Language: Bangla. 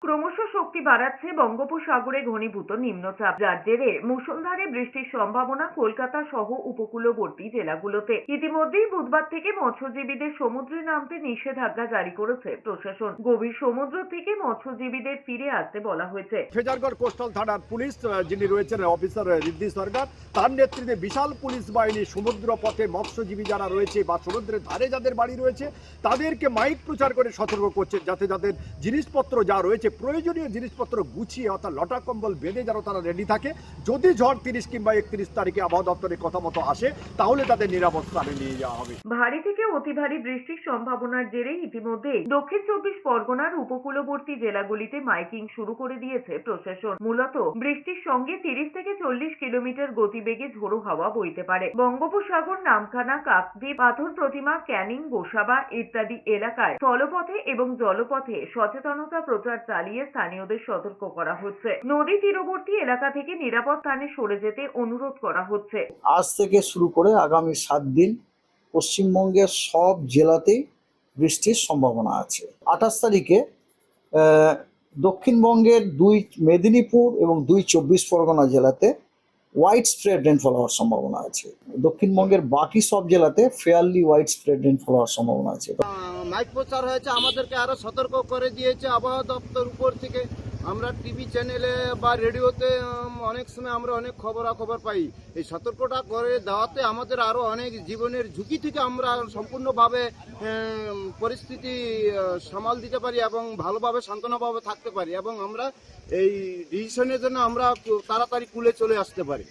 ক্রমশ শক্তি বাড়াচ্ছে বঙ্গোপসাগরে ঘনীভূত নিম্নচাপ, যার জেরে মুষলধারে বৃষ্টির সম্ভাবনা কলকাতা সহ উপকূলবর্তী জেলাগুলোতে। ইতিমধ্যেই বুধবার থেকে মৎস্যজীবীদের সমুদ্রে নামতে নিষেধাজ্ঞা জারি করেছে প্রশাসন। গভীর সমুদ্র থেকে মৎস্যজীবীদের ফিরে আসতে বলা হয়েছে। ফেজারগড় কোস্টাল থানার পুলিশ যিনি রয়েছেন অফিসার ঋদ্ধি সরকার, তার নেতৃত্বে বিশাল পুলিশ বাহিনী সমুদ্র পথে মৎস্যজীবী যারা রয়েছে বা সমুদ্রের ধারে যাদের বাড়ি রয়েছে তাদেরকে মাইক প্রচার করে সতর্ক করছে, যাতে যাদের জিনিসপত্র যা রয়েছে প্রয়োজনীয় জিনিসপত্র গুছিয়ে অর্থাৎ লটা কম্বল বেঁধে যেন তারা রেডি থাকে। যদি ঝড় 30 কিংবা 31 তারিখে আবহাওয়া দপ্তরের কথা মতো আসে তাহলে তাদের নিরাপদ স্থানে নিয়ে যাওয়া হবে। ভারী থেকে অতি ভারী বৃষ্টির সম্ভাবনার জেরে ইতিমধ্যে দক্ষিণ 24 পরগনার উপকূলবর্তী জেলাগুলিতে মাইকিং শুরু করে দিয়েছে প্রশাসন। মূলত বৃষ্টির সঙ্গে 30 থেকে 40 কিলোমিটার গতিবেগে ঝোড়ো হাওয়া বইতে পারে। বঙ্গোপসাগর, নামখানা, কাকদ্বীপ, পাথর প্রতিমা, ক্যানিং, গোসাবা ইত্যাদি এলাকায় স্থলপথে এবং জলপথে সচেতনতা প্রচার চালিয়ে স্থানীয়দের সতর্ক করা হচ্ছে। নদী তীরবর্তী এলাকা থেকে নিরাপদ স্থানে সরে যেতে অনুরোধ করা হচ্ছে। আজ থেকে শুরু করে আগামী 7 দিন পশ্চিমবঙ্গের সব জেলাতেই বৃষ্টির সম্ভাবনা আছে। 28 তারিখে দক্ষিণবঙ্গের 2 মেদিনীপুর এবং 2 24 পরগনা জেলাতে হোয়াইট স্প্রেড রেনফল হওয়ার সম্ভাবনা আছে। দক্ষিণবঙ্গের বাকি সব জেলাতে ফেয়ারলি হোয়াইট স্প্রেড রেনফল হওয়ার সম্ভাবনা আছে। মাইক প্রচার হয়েছে, আমাদেরকে আরো সতর্ক করে দিয়েছে আবহাওয়া দপ্তর উপর থেকে। আমরা টিভি চ্যানেলে বা রেডিওতে অনেক সময় আমরা অনেক খবরাখবর পাই। এই সতর্কতা করে দেওয়াতে আমাদের আরো অনেক জীবনের ঝুঁকি থেকে আমরা সম্পূর্ণভাবে পরিস্থিতি সামাল দিতে পারি এবং ভালোভাবে সান্ত্বনাভাবে থাকতে পারি এবং আমরা এই ডিসিশনের জন্য আমরা তাড়াতাড়ি কুলে চলে আসতে পারি।